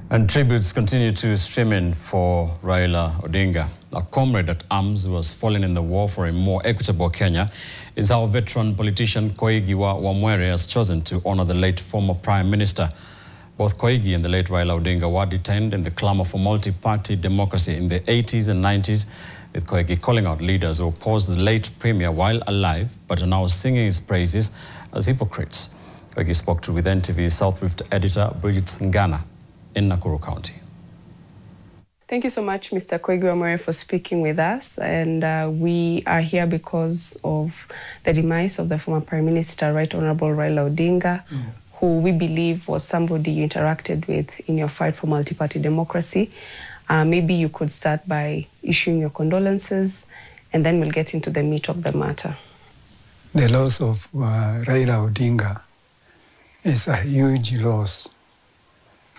And tributes continue to stream in for Raila Odinga. A comrade at arms who has fallen in the war for a more equitable Kenya is how veteran politician Koigi Wamwere has chosen to honor the late former Prime Minister. Both Koigi and the late Raila Odinga were detained in the clamor for multi-party democracy in the 80s and 90s, with Koigi calling out leaders who opposed the late premier while alive but are now singing his praises as hypocrites. Koigi spoke to with NTV's South Rift editor Bridget Ngana in Nakuru County. Thank you so much, Mr. Koigi Wamwere, for speaking with us. And we are here because of the demise of the former Prime Minister, Right Honorable Raila Odinga, who we believe was somebody you interacted with in your fight for multi-party democracy. Maybe you could start by issuing your condolences, and then we'll get into the meat of the matter. The loss of Raila Odinga is a huge loss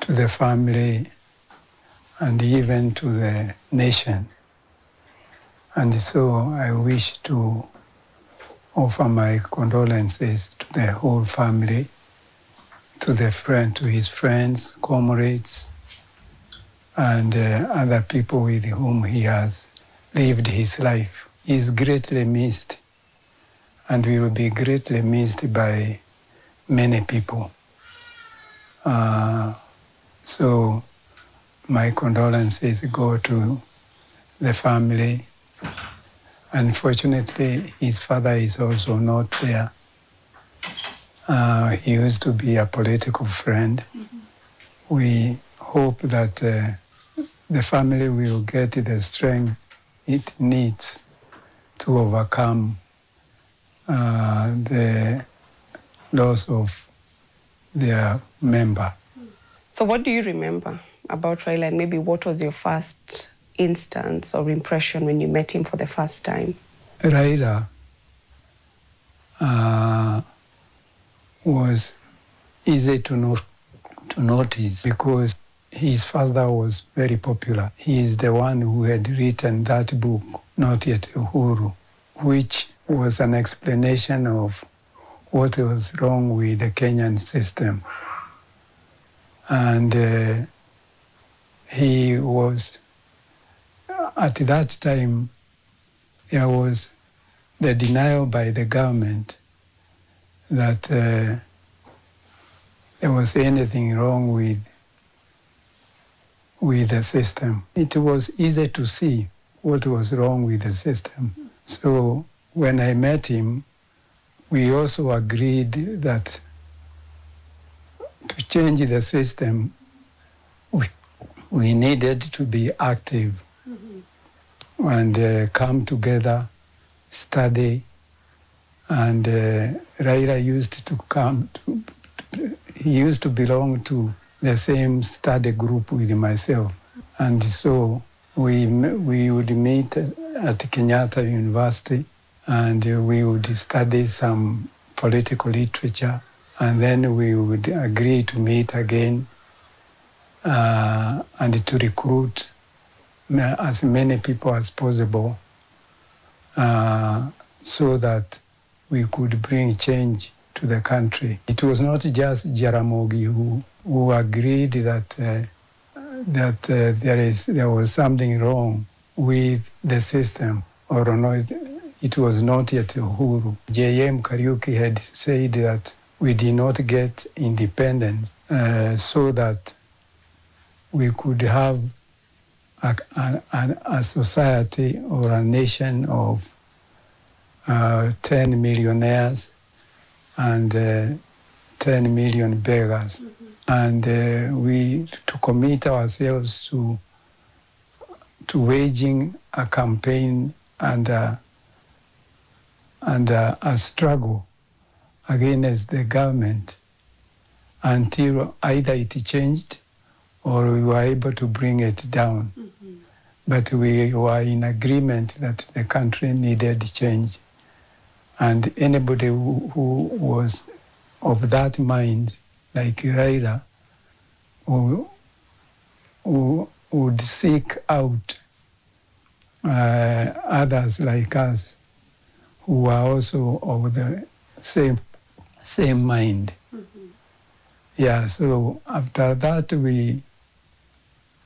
to the family and even to the nation. And so I wish to offer my condolences to the whole family, to his friends, comrades, and other people with whom he has lived his life. He is greatly missed, and will be greatly missed by many people. So my condolences go to the family. Unfortunately, his father is also not there. He used to be a political friend. We hope that the family will get the strength it needs to overcome the loss of their member. So what do you remember about Raila, and maybe what was your first instance or impression when you met him for the first time? Raila was easy to notice because his father was very popular. He is the one who had written that book, Not Yet Uhuru, which was an explanation of what was wrong with the Kenyan system. And he was, at that time, there was the denial by the government that there was anything wrong with the system. It was easy to see what was wrong with the system. So when I met him, we also agreed that to change the system, we needed to be active and come together, study. And Raila used to come, he used to belong to the same study group with myself. And so we would meet at Kenyatta University, and we would study some political literature, and then we would agree to meet again and to recruit as many people as possible so that we could bring change to the country. It was not just Jaramogi who agreed that there was something wrong with the system, or no, it was not yet Uhuru. J.M. Kariuki had said that we did not get independence so that we could have a society or a nation of 10 millionaires and 10 million beggars. And to commit ourselves to waging a campaign and a struggle against the government until either it changed or we were able to bring it down. But we were in agreement that the country needed change. And anybody who was of that mind, like Raila, who would seek out others like us who are also of the same mind. Yeah, so after that we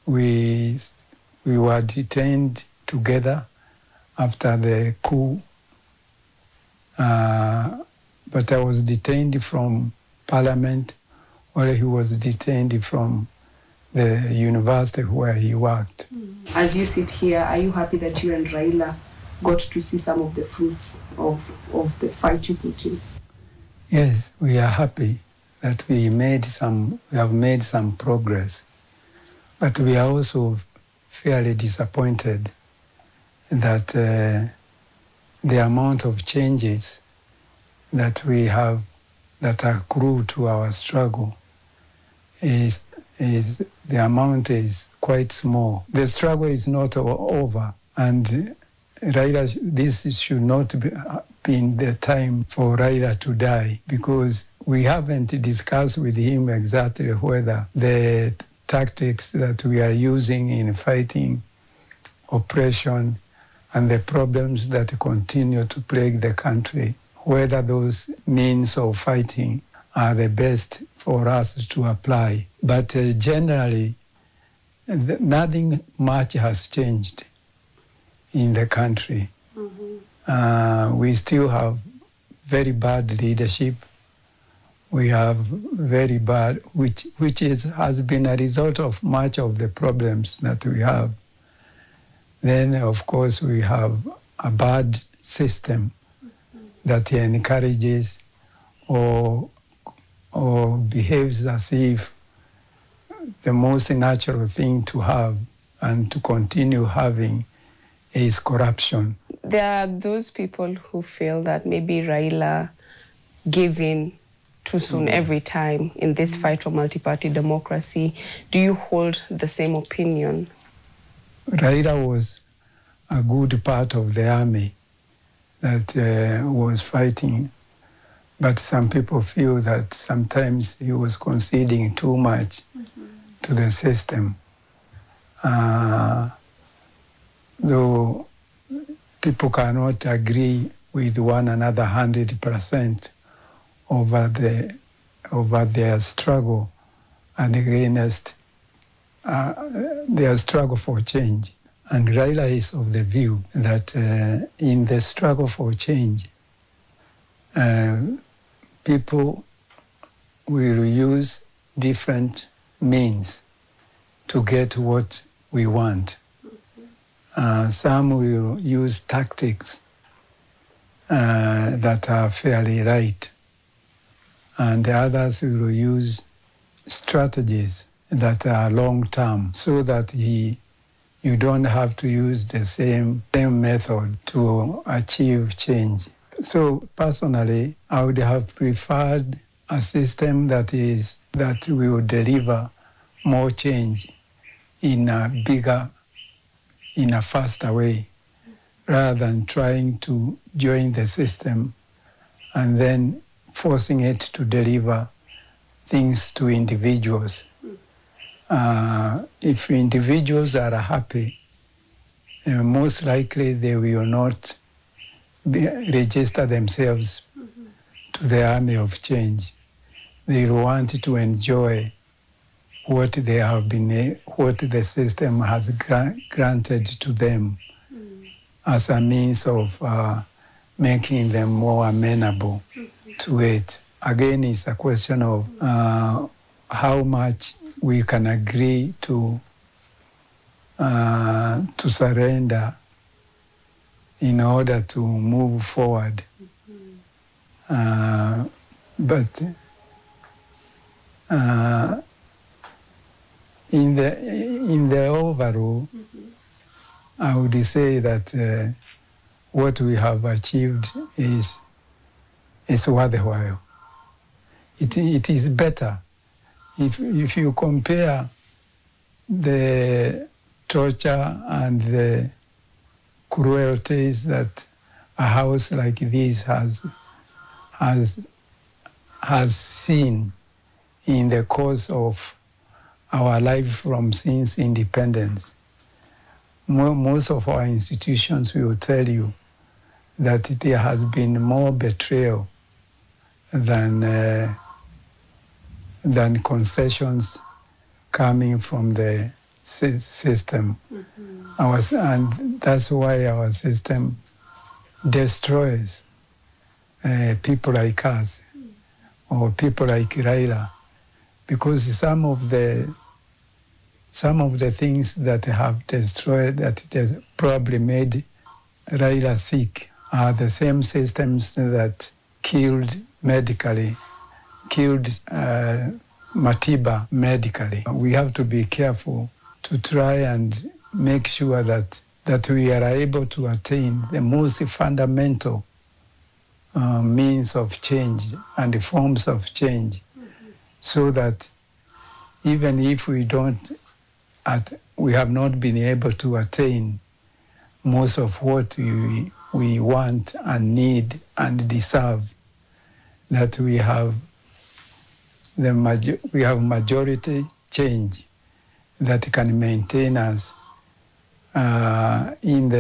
We were detained together after the coup, but I was detained from Parliament, while he was detained from the university where he worked. As you sit here, are you happy that you and Raila got to see some of the fruits of the fight you put in? Yes, we are happy that we have made some progress, but we are also fairly disappointed that the amount of changes that we have that accrue to our struggle is the amount is quite small. The struggle is not over, and Raila, this should not be the time for Raila to die, because we haven't discussed with him exactly whether the tactics that we are using in fighting oppression and the problems that continue to plague the country, whether those means of fighting are the best for us to apply. But generally, nothing much has changed in the country. We still have very bad leadership. We have very bad, which has been a result of much of the problems that we have. Then, of course, we have a bad system that encourages or behaves as if the most natural thing to have and to continue having is corruption. There are those people who feel that maybe Raila gave in too soon every time in this fight for multi-party democracy. Do you hold the same opinion? Raila was a good part of the army that was fighting, but some people feel that sometimes he was conceding too much to the system. Though people cannot agree with one another 100% over their struggle and against their struggle for change. And Raila is of the view that in the struggle for change, people will use different means to get what we want. Some will use tactics that are fairly right, and the others will use strategies that are long-term, so that you don't have to use the same method to achieve change. So personally, I would have preferred a system that will deliver more change in a faster way, rather than trying to join the system and then forcing it to deliver things to individuals. If individuals are happy, most likely they will not register themselves to the army of change. They will want to enjoy what the system has granted to them as a means of making them more amenable to it. Again, it's a question of how much we can agree to surrender in order to move forward. But in the overall, I would say that what we have achieved is worth the while. It is better if you compare the torture and the cruelties that a house like this has seen in the course of our life since independence. Most of our institutions will tell you that there has been more betrayal than concessions coming from the system. And that's why our system destroys people like us or people like Raila, because some of the things that have destroyed, that probably made Raila sick, are the same systems that killed Matiba medically. We have to be careful to try and make sure that we are able to attain the most fundamental means of change and the forms of change, so that even if we have not been able to attain most of what we want and need and deserve, that we have majority change that can maintain us in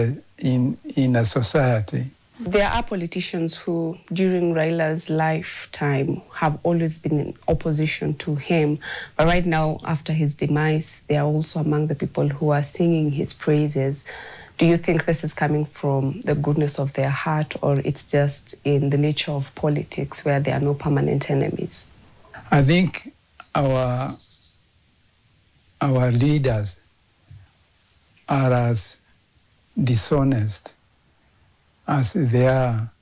a society. There are politicians who, during Raila's lifetime, have always been in opposition to him. But right now, after his demise, they are also among the people who are singing his praises. Do you think this is coming from the goodness of their heart, or it's just in the nature of politics where there are no permanent enemies? I think our leaders are as dishonest as they are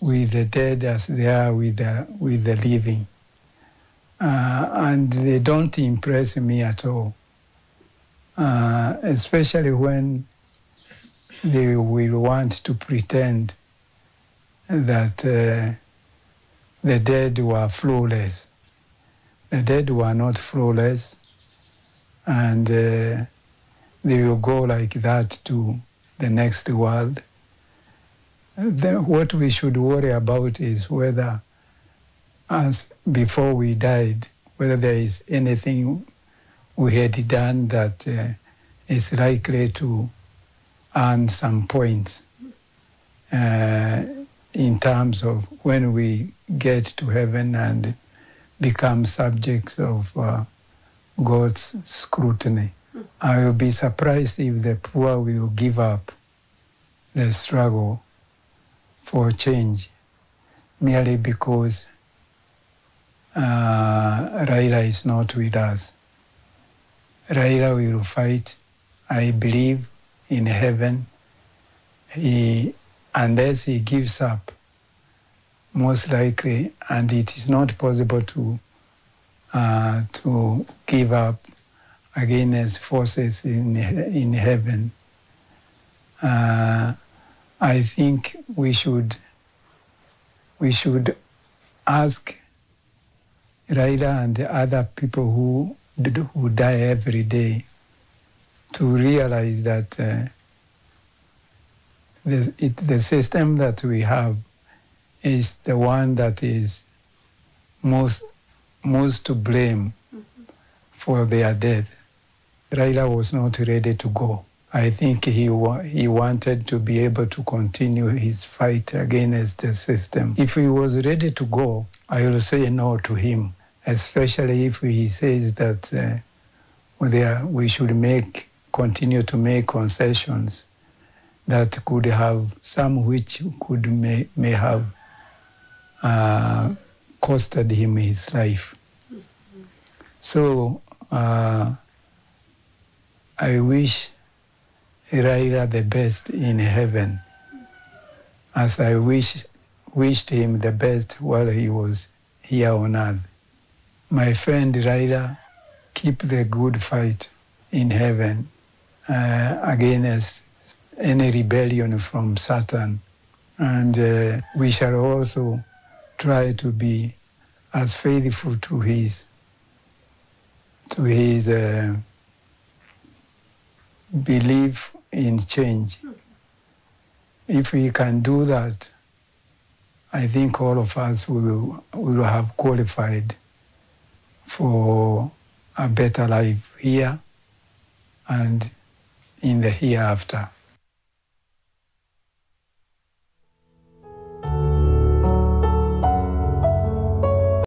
with the dead, as they are with the living. And they don't impress me at all, especially when they will want to pretend that the dead were flawless. The dead were not flawless, and they will go like that to the next world. What we should worry about is whether, as before we died, whether there is anything we had done that is likely to earn some points in terms of when we get to heaven and become subjects of God's scrutiny. I will be surprised if the poor will give up the struggle for change merely because Raila is not with us. Raila will fight, I believe, in heaven. Unless he gives up, most likely, and it is not possible to give up against forces in heaven. I think we should ask Raila and the other people who die every day to realize that the system that we have is the one that is most to blame for their death. Raila was not ready to go. I think he wanted to be able to continue his fight against the system. If he was ready to go, I will say no to him, especially if he says that we should continue to make concessions that could have some which may have costed him his life. So I wish Raila the best in heaven, as I wished him the best while he was here on earth. My friend Raila, keep the good fight in heaven against any rebellion from Satan. And we shall also try to be as faithful to his belief in change. If we can do that, I think all of us will have qualified for a better life here and in the hereafter.